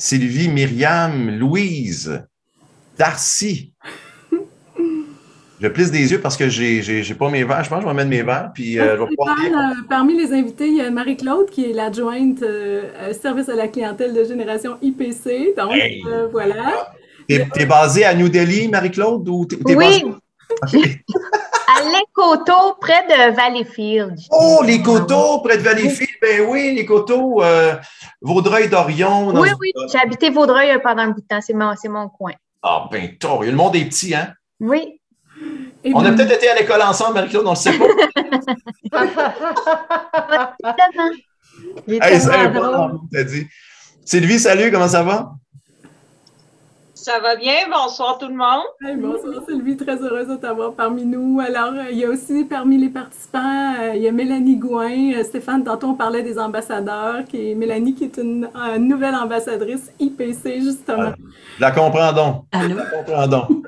Sylvie, Myriam, Louise, Darcy. Je plisse des yeux parce que j'ai pas mes verres. Je pense que je vais mettre mes verres, puis je vais pouvoir lire. Parmi les invités, il y a Marie-Claude qui est l'adjointe service à la clientèle de Génération IPC. Donc, Hey! voilà. T'es basée à New Delhi, Marie-Claude, ou t'es basée? Oui, OK. à L'Écoto, près de Valleyfield. Oh, les coteaux, près de Valleyfield. Ben oui, les coteaux, Vaudreuil-Dorion. Oui, oui, j'ai habité Vaudreuil pendant un bout de temps. C'est mon coin. Ah, ben, tort. Le monde est petit, hein? Oui. Et On a peut-être été à l'école ensemble, Marie-Claude, on ne le sait pas. Il est Hey, c'est tellement important, drôle. t'as dit. Sylvie, salut, comment ça va? Ça va bien? Bonsoir tout le monde. Hey, bonsoir Sylvie, très heureuse de t'avoir parmi nous. Alors, il y a aussi parmi les participants, il y a Mélanie Gouin. Stéphane, tantôt on parlait des ambassadeurs, Mélanie qui est une nouvelle ambassadrice IPC, justement. Je la comprends donc. Allô? Je la comprends donc.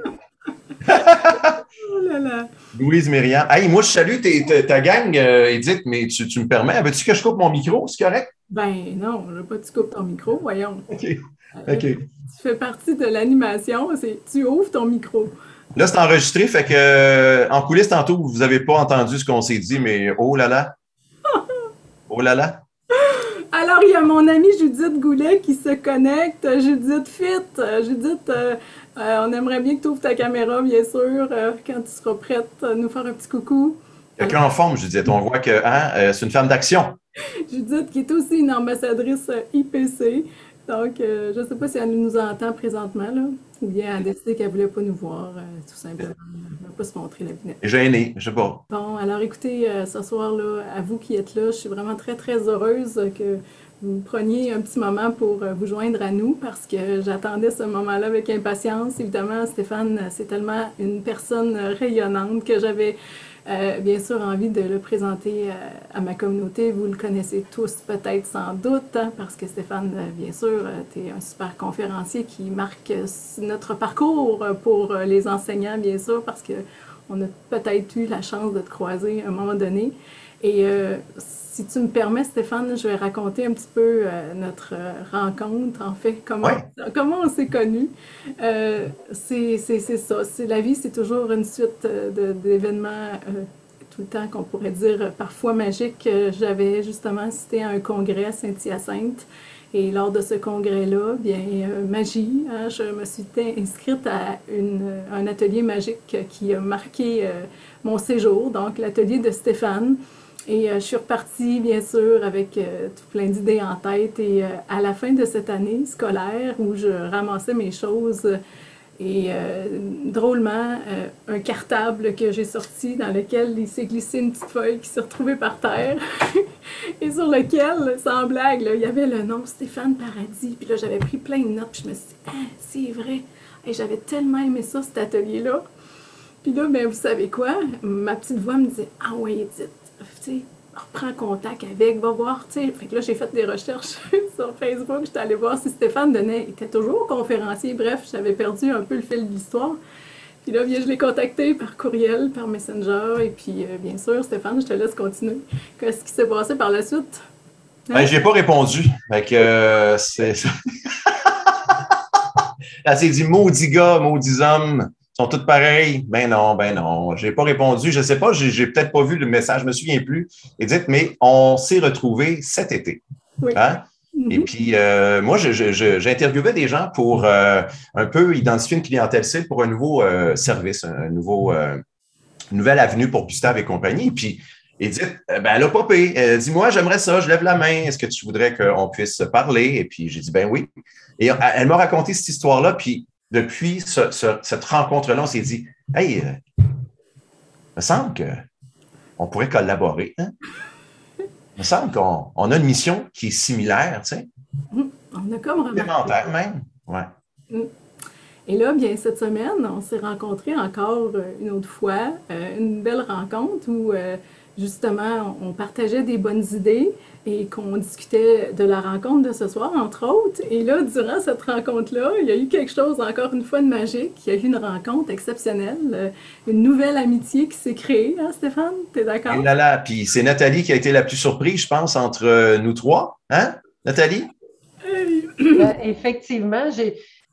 Oh là là. Louise Myriam. Hey, moi, je salue ta gang, Edith, mais tu me permets? Veux-tu que je coupe mon micro? C'est correct? Ben non, je veux pas que tu coupes ton micro, voyons. OK. OK. Tu fais partie de l'animation, tu ouvres ton micro. Là, c'est enregistré, fait que en coulisses, tantôt, vous n'avez pas entendu ce qu'on s'est dit, mais oh là là. Oh là là. Alors, il y a mon amie Judith Goulet qui se connecte. Judith Fit. Judith, on aimerait bien que tu ouvres ta caméra, bien sûr, quand tu seras prête à nous faire un petit coucou. Quelqu'un en forme, Judith. On voit que c'est une femme d'action. Judith, qui est aussi une ambassadrice IPC. Donc, je ne sais pas si elle nous entend présentement, là, ou bien elle a décidé qu'elle ne voulait pas nous voir, tout simplement. Elle ne va pas se montrer la binette. Gênée, je sais pas. Bon, alors écoutez, ce soir-là, à vous qui êtes là, je suis vraiment très, très heureuse que vous preniez un petit moment pour vous joindre à nous parce que j'attendais ce moment-là avec impatience. Évidemment, Stéphane, c'est tellement une personne rayonnante que j'avais bien sûr envie de le présenter à ma communauté. Vous le connaissez tous peut-être sans doute, hein, parce que Stéphane, bien sûr, tu es un super conférencier qui marque notre parcours pour les enseignants, bien sûr, parce que on a peut-être eu la chance de te croiser à un moment donné. Et si tu me permets, Stéphane, je vais raconter un petit peu notre rencontre, en fait, comment on s'est connus. C'est ça, la vie, c'est toujours une suite d'événements tout le temps qu'on pourrait dire parfois magiques. J'avais justement assisté à un congrès à Saint-Hyacinthe. Et lors de ce congrès-là, bien, magie, hein, je me suis inscrite à un atelier magique qui a marqué mon séjour, donc l'atelier de Stéphane. Et je suis repartie, bien sûr, avec tout plein d'idées en tête. Et à la fin de cette année scolaire, où je ramassais mes choses, et drôlement, un cartable que j'ai sorti dans lequel il s'est glissé une petite feuille qui s'est retrouvée par terre et sur lequel, sans blague, là, il y avait le nom Stéphane Paradis. Puis là, j'avais pris plein de notes. Puis je me suis dit, ah, c'est vrai. Et j'avais tellement aimé ça, cet atelier-là. Puis là, ben, vous savez quoi? Ma petite voix me disait, ah ouais, Edith, tu sais, reprends contact avec, va voir, tu sais. Fait que là, j'ai fait des recherches sur Facebook, j'étais allée voir si Stéphane était toujours conférencier. Bref, j'avais perdu un peu le fil de l'histoire. Puis là, bien, je l'ai contacté par courriel, par Messenger, et puis, bien sûr, Stéphane, je te laisse continuer. Qu'est-ce qui s'est passé par la suite? Hein? Ben, j'ai pas répondu. Fait que c'est ça. Elle s'est dit, maudits gars, maudits hommes, sont tous pareils. Ben non, j'ai pas répondu. Je sais pas, j'ai peut-être pas vu le message, je me souviens plus. Edith, mais on s'est retrouvés cet été. Oui. Hein? Et puis, moi, j'interviewais des gens pour un peu identifier une clientèle cible pour un nouveau service, une nouvelle avenue pour Gustave et compagnie. Et puis, Edith, ben, elle a popé. Elle dit, moi, j'aimerais ça, je lève la main. Est-ce que tu voudrais qu'on puisse parler? Et puis, j'ai dit, ben oui. Et elle m'a raconté cette histoire-là. Puis, depuis cette rencontre-là, on s'est dit, hey, il me semble qu'on pourrait collaborer. Hein? Il me semble qu'on a une mission qui est similaire, tu sais. On a comme remarqué. Élémentaire même, ouais. Et là, bien, cette semaine, on s'est rencontrés encore une autre fois, une belle rencontre où, justement, on partageait des bonnes idées et qu'on discutait de la rencontre de ce soir, entre autres. Et là, durant cette rencontre-là, il y a eu quelque chose, encore une fois, de magique. Il y a eu une rencontre exceptionnelle, une nouvelle amitié qui s'est créée, hein, Stéphane? T'es d'accord? Et là, là, puis c'est Nathalie qui a été la plus surprise, je pense, entre nous trois. Hein, Nathalie? Effectivement,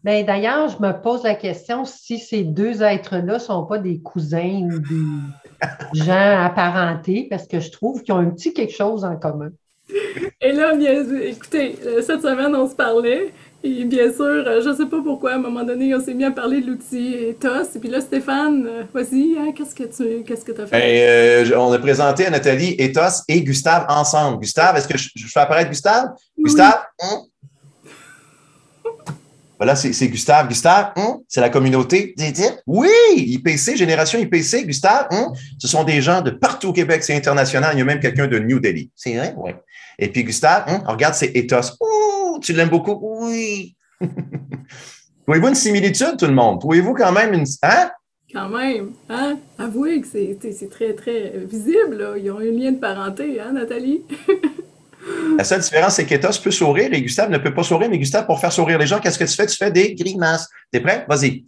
d'ailleurs, je me pose la question si ces deux êtres-là ne sont pas des cousins ou des gens apparentés, parce que je trouve qu'ils ont un petit quelque chose en commun. Et là, bien, écoutez, cette semaine, on se parlait. Et bien sûr, je ne sais pas pourquoi, à un moment donné, on s'est mis à parler de l'outil Ethos. Et puis là, Stéphane, vas-y, hein, qu'est-ce que tu as fait? On a présenté à Nathalie Ethos et Gustave ensemble. Gustave, est-ce que je fais apparaître Gustave? Oui. Gustave? Voilà, c'est Gustave. Gustave, c'est la communauté. Oui, IPC, Génération IPC, Gustave, ce sont des gens de partout au Québec, c'est international. Il y a même quelqu'un de New Delhi. C'est vrai? Oui. Et puis Gustave, regarde, c'est Ethos. Tu l'aimes beaucoup? Oui. Trouvez-vous une similitude, tout le monde? Trouvez-vous quand même une... Hein? Quand même, hein? Avouez que c'est très, très visible, là. Ils ont un lien de parenté, hein, Nathalie? La seule différence, c'est qu'Ethos peut sourire et Gustave ne peut pas sourire. Mais Gustave, pour faire sourire les gens, qu'est-ce que tu fais? Tu fais des grimaces. T'es prêt? Vas-y.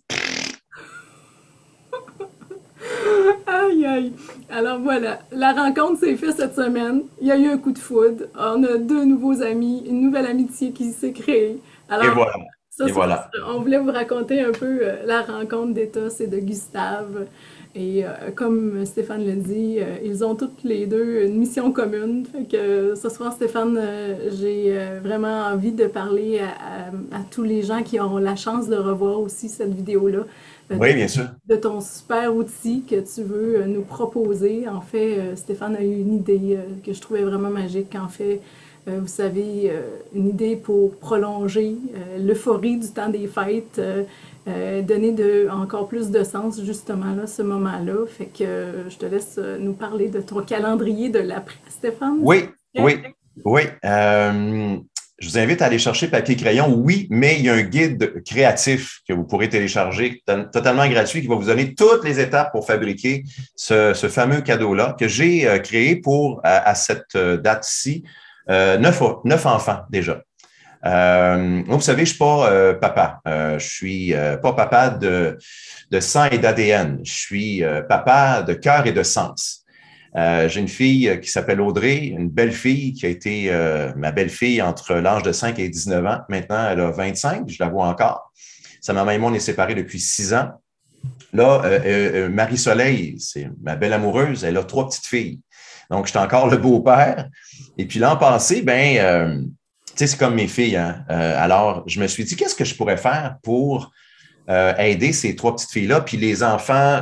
Aïe, aïe. Alors voilà, la rencontre s'est faite cette semaine. Il y a eu un coup de foudre. On a deux nouveaux amis, une nouvelle amitié qui s'est créée. Alors, et voilà. Voilà. On voulait vous raconter un peu la rencontre d'Ethos et de Gustave. Et comme Stéphane l'a dit, ils ont toutes les deux une mission commune. Fait que ce soir, Stéphane, j'ai vraiment envie de parler à tous les gens qui auront la chance de revoir aussi cette vidéo-là. Oui, bien sûr. De ton super outil que tu veux nous proposer. En fait, Stéphane a eu une idée que je trouvais vraiment magique. En fait, vous savez, une idée pour prolonger l'euphorie du temps des fêtes, donner encore plus de sens justement là, ce moment-là. Fait que je te laisse nous parler de ton calendrier de l'après, Stéphane. Oui. Je vous invite à aller chercher papier crayon, oui, mais il y a un guide créatif que vous pourrez télécharger totalement gratuit qui va vous donner toutes les étapes pour fabriquer ce fameux cadeau-là que j'ai créé pour, à cette date-ci, 9 enfants déjà. Vous savez, je ne suis pas papa. Je suis pas papa de sang et d'ADN. Je suis papa de cœur et de sens. J'ai une fille qui s'appelle Audrey, une belle fille qui a été ma belle-fille entre l'âge de 5 et 19 ans. Maintenant, elle a 25, je la vois encore. Sa maman et moi, on est séparés depuis 6 ans. Là, Marie-Soleil, c'est ma belle amoureuse, elle a 3 petites filles. Donc, j'étais encore le beau-père. Et puis l'an passé, tu sais, c'est comme mes filles. Hein? Alors, je me suis dit, qu'est-ce que je pourrais faire pour aider ces 3 petites filles-là, puis les enfants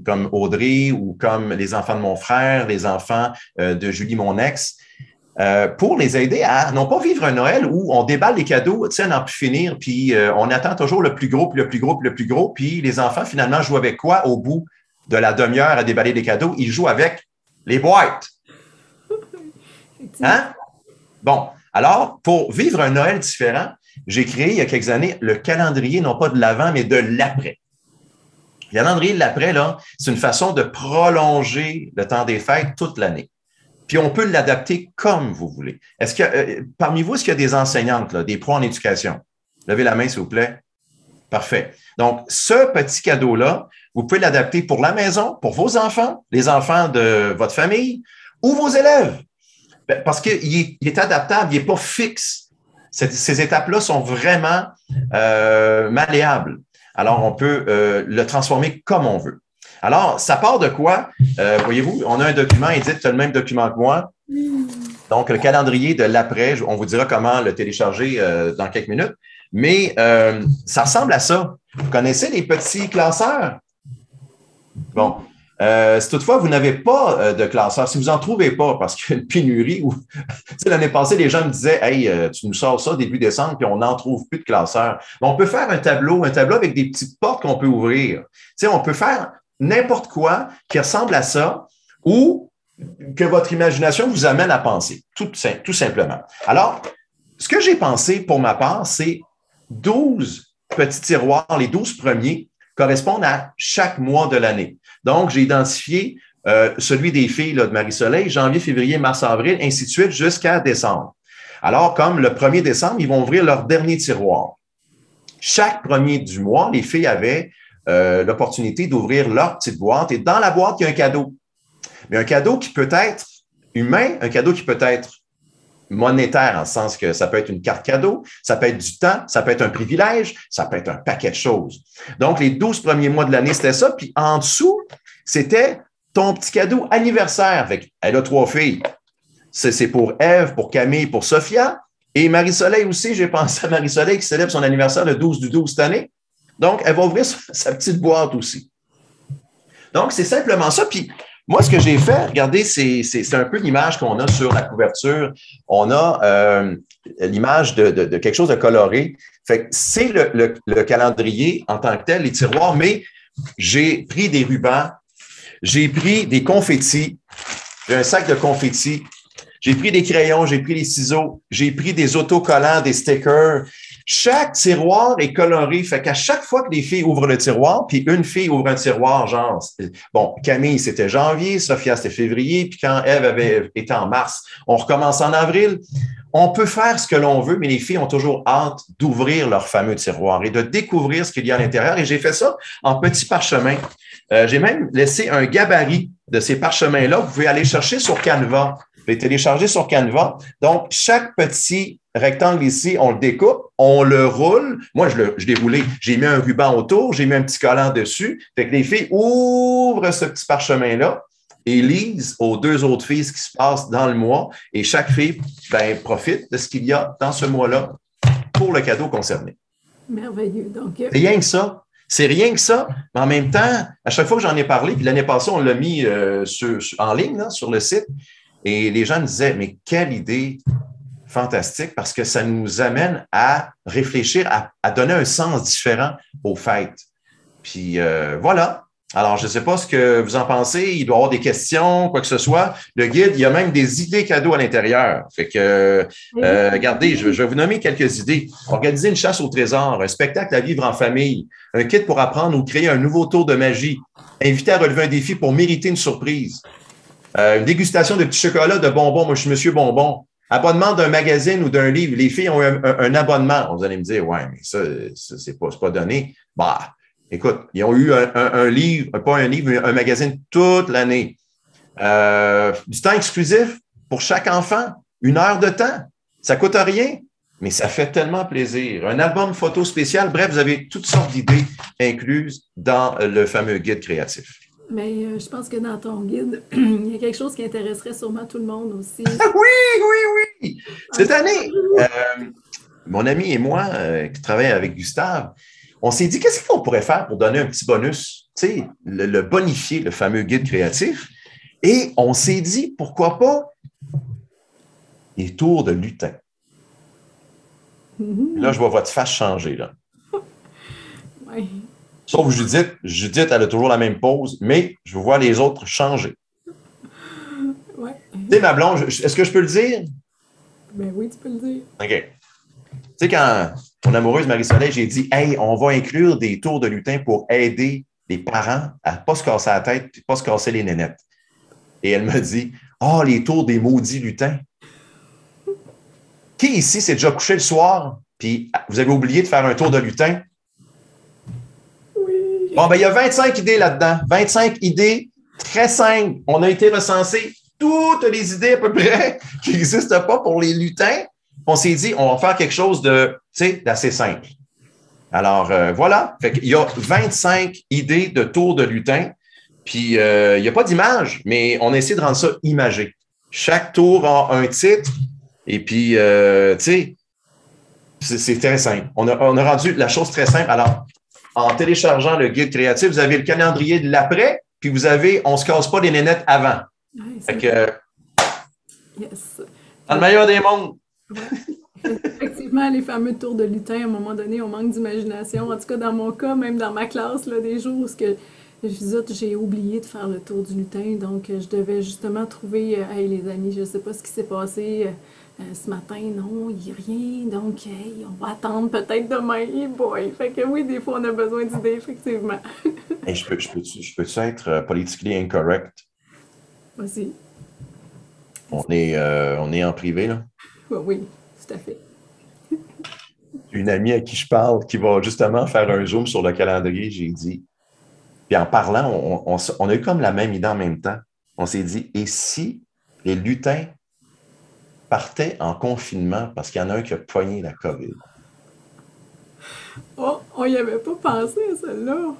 comme Audrey ou comme les enfants de mon frère, les enfants de Julie, mon ex, pour les aider à non pas vivre un Noël où on déballe les cadeaux, tu sais, à n'en plus finir, puis on attend toujours le plus gros, puis le plus gros, puis le plus gros, puis les enfants, finalement, jouent avec quoi au bout de la demi-heure à déballer les cadeaux? Ils jouent avec les boîtes. Hein? Bon, alors, pour vivre un Noël différent, j'ai créé il y a quelques années le calendrier, non pas de l'avant, mais de l'après. Le calendrier de l'après, là, c'est une façon de prolonger le temps des fêtes toute l'année. Puis on peut l'adapter comme vous voulez. Est-ce que parmi vous, est-ce qu'il y a des enseignantes, là, des pros en éducation? Levez la main, s'il vous plaît. Parfait. Donc, ce petit cadeau-là, vous pouvez l'adapter pour la maison, pour vos enfants, les enfants de votre famille ou vos élèves. Parce qu'il est adaptable, il n'est pas fixe. Ces étapes-là sont vraiment malléables. Alors, on peut le transformer comme on veut. Alors, ça part de quoi? Voyez-vous, on a un document, Edith, tu as le même document que moi. Donc, le calendrier de l'après, on vous dira comment le télécharger dans quelques minutes. Mais ça ressemble à ça. Vous connaissez les petits classeurs? Bon. Si toutefois, vous n'avez pas de classeur, si vous n'en trouvez pas, parce qu'il y a une pénurie, ou l'année passée, les gens me disaient « Hey, tu nous sors ça début décembre, puis on n'en trouve plus de classeur. » On peut faire un tableau avec des petites portes qu'on peut ouvrir. T'sais, on peut faire n'importe quoi qui ressemble à ça ou que votre imagination vous amène à penser, tout simplement. Alors, ce que j'ai pensé pour ma part, c'est 12 petits tiroirs, les 12 premiers, correspondent à chaque mois de l'année. Donc, j'ai identifié celui des filles là, de Marie-Soleil, janvier, février, mars, avril, ainsi de suite, jusqu'à décembre. Alors, comme le 1er décembre, ils vont ouvrir leur dernier tiroir. Chaque premier du mois, les filles avaient l'opportunité d'ouvrir leur petite boîte et dans la boîte, il y a un cadeau. Mais un cadeau qui peut être humain, un cadeau qui peut être monétaire, en ce sens que ça peut être une carte cadeau, ça peut être du temps, ça peut être un privilège, ça peut être un paquet de choses. Donc, les 12 premiers mois de l'année, c'était ça. Puis en dessous, c'était ton petit cadeau anniversaire. Elle a 3 filles. C'est pour Ève, pour Camille, pour Sophia. Et Marie-Soleil aussi, j'ai pensé à Marie-Soleil qui célèbre son anniversaire le 12/12 cette année. Donc, elle va ouvrir sa petite boîte aussi. Donc, c'est simplement ça. Puis, moi, ce que j'ai fait, regardez, c'est un peu l'image qu'on a sur la couverture. On a l'image de quelque chose de coloré. Fait que c'est le calendrier en tant que tel, les tiroirs, mais j'ai pris des rubans, j'ai pris des confettis, j'ai un sac de confettis, j'ai pris des crayons, j'ai pris des ciseaux, j'ai pris des autocollants, des stickers. Chaque tiroir est coloré. Fait qu'à chaque fois que les filles ouvrent le tiroir, puis une fille ouvre un tiroir, genre, bon, Camille, c'était janvier, Sophia, c'était février, puis quand Ève avait été en mars, on recommence en avril. On peut faire ce que l'on veut, mais les filles ont toujours hâte d'ouvrir leur fameux tiroir et de découvrir ce qu'il y a à l'intérieur. Et j'ai fait ça en petits parchemins. J'ai même laissé un gabarit de ces parchemins-là. Vous pouvez aller chercher sur Canva. Vous pouvez télécharger sur Canva. Donc, chaque petit rectangle ici, on le découpe, on le roule. Moi, je l'ai roulé. J'ai mis un ruban autour, j'ai mis un petit collant dessus. Fait que les filles ouvrent ce petit parchemin-là et lisent aux 2 autres filles ce qui se passe dans le mois. Et chaque fille profite de ce qu'il y a dans ce mois-là pour le cadeau concerné. Merveilleux. Donc, c'est rien que ça. C'est rien que ça. Mais en même temps, à chaque fois que j'en ai parlé, puis l'année passée, on l'a mis en ligne là, sur le site, et les gens me disaient, mais quelle idée fantastique, parce que ça nous amène à réfléchir, à donner un sens différent aux fêtes. Puis voilà. Alors, je ne sais pas ce que vous en pensez. Il doit y avoir des questions, quoi que ce soit. Le guide, il y a même des idées cadeaux à l'intérieur. Fait que, regardez, je vais vous nommer quelques idées. Organiser une chasse au trésor, un spectacle à vivre en famille, un kit pour apprendre ou créer un nouveau tour de magie, inviter à relever un défi pour mériter une surprise, une dégustation de petits chocolats, de bonbons. Moi, je suis Monsieur Bonbon. Abonnement d'un magazine ou d'un livre. Les filles ont un abonnement. Vous allez me dire, ouais, mais ça c'est pas donné. Bah, écoute, ils ont eu un livre, pas un livre, mais un magazine toute l'année. Du temps exclusif pour chaque enfant, 1 heure de temps. Ça coûte rien, mais ça fait tellement plaisir. Un album photo spécial. Bref, vous avez toutes sortes d'idées incluses dans le fameux guide créatif. Mais je pense que dans ton guide, il y a quelque chose qui intéresserait sûrement tout le monde aussi. Oui. Cette année, mon ami et moi, qui travaillent avec Gustave, on s'est dit, qu'est-ce qu'on pourrait faire pour donner un petit bonus? Tu sais, le bonifier, le fameux guide créatif. Et on s'est dit, pourquoi pas les tours de lutin. Là, je vois votre face changer, là. Oui. Sauf Judith. Judith, elle a toujours la même pose, mais je vois les autres changer. Ouais. Tu sais, ma blonde, est-ce que je peux le dire? Ben oui, tu peux le dire. OK. Tu sais, quand mon amoureuse Marie-Soleil, j'ai dit, hey, on va inclure des tours de lutin pour aider les parents à ne pas se casser la tête et pas se casser les nénettes. Et elle me dit, les tours des maudits lutins. Qui ici s'est déjà couché le soir, puis vous avez oublié de faire un tour de lutin? Oui. Bon, il y a 25 idées là-dedans. 25 idées très simples. On a été recenser toutes les idées à peu près qui n'existent pas pour les lutins. On s'est dit, on va faire quelque chose d'assez simple. Alors, voilà. Fait qu'il y a 25 idées de tours de lutin. Puis, il n'y a pas d'image, mais on a essayé de rendre ça imagé. Chaque tour a un titre. Et puis, c'est très simple. On a rendu la chose très simple. Alors, en téléchargeant le guide créatif, vous avez le calendrier de l'après, puis vous avez on ne se casse pas les nénettes avant. Ouais, fait que, yes. Dans le meilleur des mondes. Ouais. Effectivement, les fameux tours de lutin, à un moment donné, on manque d'imagination. En tout cas, dans mon cas, même dans ma classe, là, des jours où j'ai oublié de faire le tour du lutin, donc je devais justement trouver, hey les amis, je ne sais pas ce qui s'est passé ce matin, non, il n'y a rien, donc hey, on va attendre peut-être demain, boy. Fait que oui, des fois, on a besoin d'idées, effectivement. Hey, je peux-tu être politically incorrect? Vas-y. On est en privé, là? Oui, tout à fait. Une amie à qui je parle qui va justement faire un zoom sur le calendrier, j'ai dit. Puis en parlant, on a eu comme la même idée en même temps. On s'est dit, et si les lutins partait en confinement parce qu'il y en a un qui a pogné la COVID? Oh, on n'y avait pas pensé à celle-là.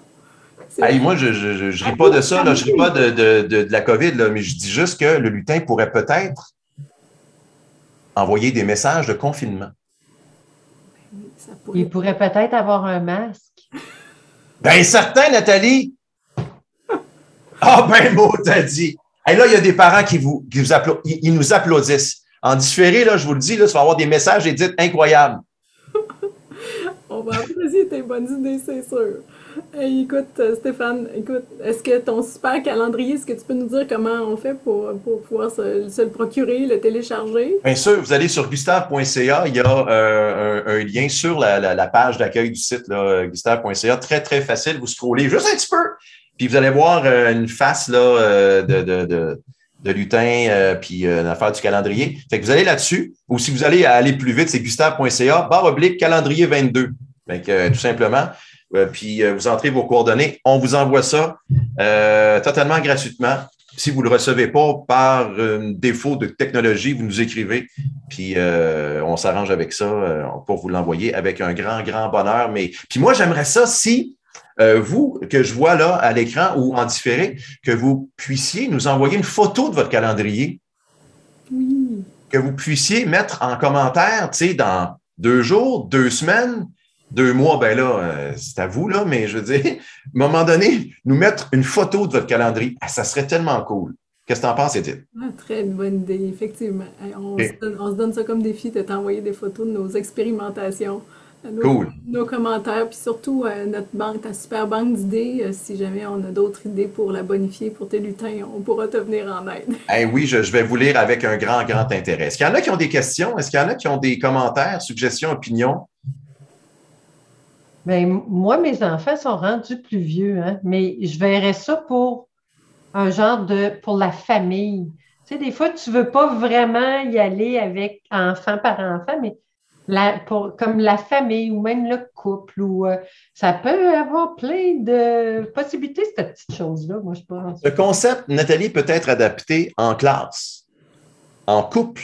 Hey, moi, je ris pas de ça, là, je ris pas de la COVID, là, mais je dis juste que le lutin pourrait peut-être envoyer des messages de confinement. Ça pourrait... Il pourrait peut-être avoir un masque. Ben certain, Nathalie! Ah ben mot, t'as dit! Hey, là, il y a des parents qui ils nous applaudissent. En différé, là, je vous le dis, là, tu vas avoir des messages édits incroyables. On va apprécier tes bonnes idées, c'est sûr. Hey, écoute, Stéphane, écoute, est-ce que ton super calendrier, est-ce que tu peux nous dire comment on fait pour pouvoir se le procurer, le télécharger? Bien sûr, vous allez sur gustave.ca, il y a un lien sur la page d'accueil du site, là, gustave.ca, très, très facile. Vous scrollez juste un petit peu, puis vous allez voir une face là, de lutin, puis l'affaire du calendrier. Fait que vous allez là-dessus, ou si vous allez aller plus vite, c'est gustave.ca, /calendrier 22. Fait que, tout simplement. Puis vous entrez vos coordonnées. On vous envoie ça totalement gratuitement. Si vous ne le recevez pas par défaut de technologie, vous nous écrivez, puis on s'arrange avec ça pour vous l'envoyer avec un grand, grand bonheur. Mais puis moi, j'aimerais ça si vous, que je vois là à l'écran ou en différé, que vous puissiez nous envoyer une photo de votre calendrier. Oui. Que vous puissiez mettre en commentaire, tu sais, dans 2 jours, 2 semaines, 2 mois, ben là, c'est à vous, là, mais je veux dire, à un moment donné, nous mettre une photo de votre calendrier, ça serait tellement cool. Qu'est-ce que tu en penses, Edith? Ah, très bonne idée, effectivement. On se donne ça comme défi de t'envoyer des photos de nos expérimentations, nos commentaires, puis surtout notre banque, ta super banque d'idées. Si jamais on a d'autres idées pour la bonifier pour tes lutins, on pourra te venir en aide. Oui, je vais vous lire avec un grand, grand intérêt. Est-ce qu'il y en a qui ont des questions? Est-ce qu'il y en a qui ont des commentaires, suggestions, opinions? Bien, moi, mes enfants sont rendus plus vieux, hein, mais je verrais ça pour un genre pour la famille. Tu sais, des fois, tu ne veux pas vraiment y aller avec enfant par enfant, mais comme la famille ou même le couple, ou ça peut avoir plein de possibilités, cette petite chose-là, moi, je pense. Le concept, Nathalie, peut être adapté en classe, en couple,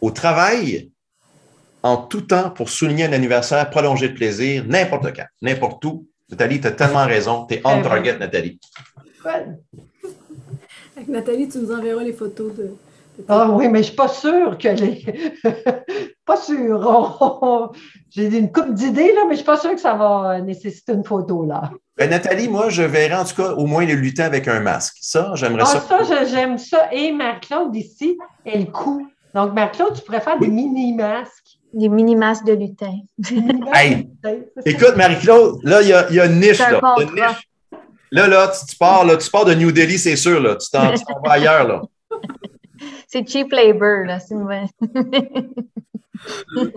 au travail, en tout temps pour souligner un anniversaire, prolonger le plaisir, n'importe quand, n'importe où. Nathalie, tu as tellement raison. Tu es on target, Nathalie. Avec Nathalie, tu nous enverras les photos de Ah oui, mais je ne suis pas sûre que pas sûre. J'ai une couple d'idées, là, mais je ne suis pas sûre que ça va nécessiter une photo, là. Nathalie, moi, je verrais en tout cas au moins le lutin avec un masque. Ça, j'aimerais ça. J'aime ça. Et Marie-Claude, ici, elle coud. Donc, Marie-Claude, tu pourrais faire des mini-masques. Des mini-masques de lutin. Hey, écoute, Marie-Claude, là, il y a une niche. Là, là, tu pars de New Delhi, c'est sûr. Là, tu t'en vas ailleurs. Là. C'est cheap labor. Là.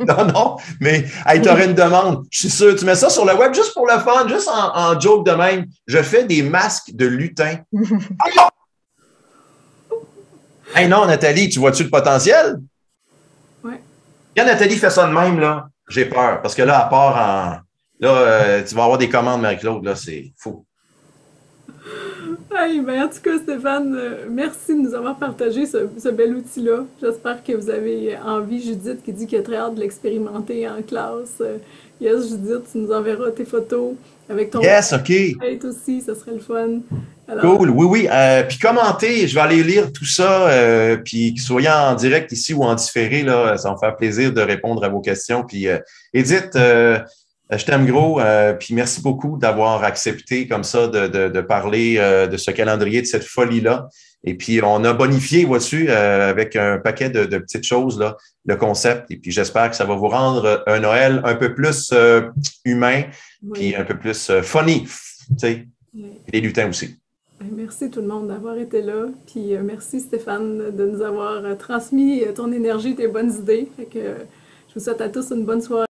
Non, mais hey, tu aurais une demande. Je suis sûr, tu mets ça sur le web juste pour le fun, juste en joke de même. Je fais des masques de lutin. Hey, non, Nathalie, tu vois-tu le potentiel? Oui. Quand Nathalie fait ça de même, là, j'ai peur. Parce que là, à part en. Là, tu vas avoir des commandes, Marie-Claude, là, c'est fou. Hey, ben, en tout cas, Stéphane, merci de nous avoir partagé ce bel outil-là. J'espère que vous avez envie. Judith qui dit qu'elle a très hâte de l'expérimenter en classe. Yes, Judith, tu nous enverras tes photos avec ton yes, OK. aussi, ça serait le fun. Alors, cool, oui. Puis commentez, je vais aller lire tout ça. Puis soyez en direct ici ou en différé, là, ça va me faire plaisir de répondre à vos questions. Puis Edith, je t'aime gros, puis merci beaucoup d'avoir accepté comme ça de parler de ce calendrier, de cette folie-là. Et puis, on a bonifié, vois-tu, avec un paquet de petites choses, là, le concept. Et puis, j'espère que ça va vous rendre un Noël un peu plus humain, puis un peu plus funny, tu sais, et les lutins aussi. Merci tout le monde d'avoir été là. Puis merci Stéphane de nous avoir transmis ton énergie, tes bonnes idées. Fait que, je vous souhaite à tous une bonne soirée.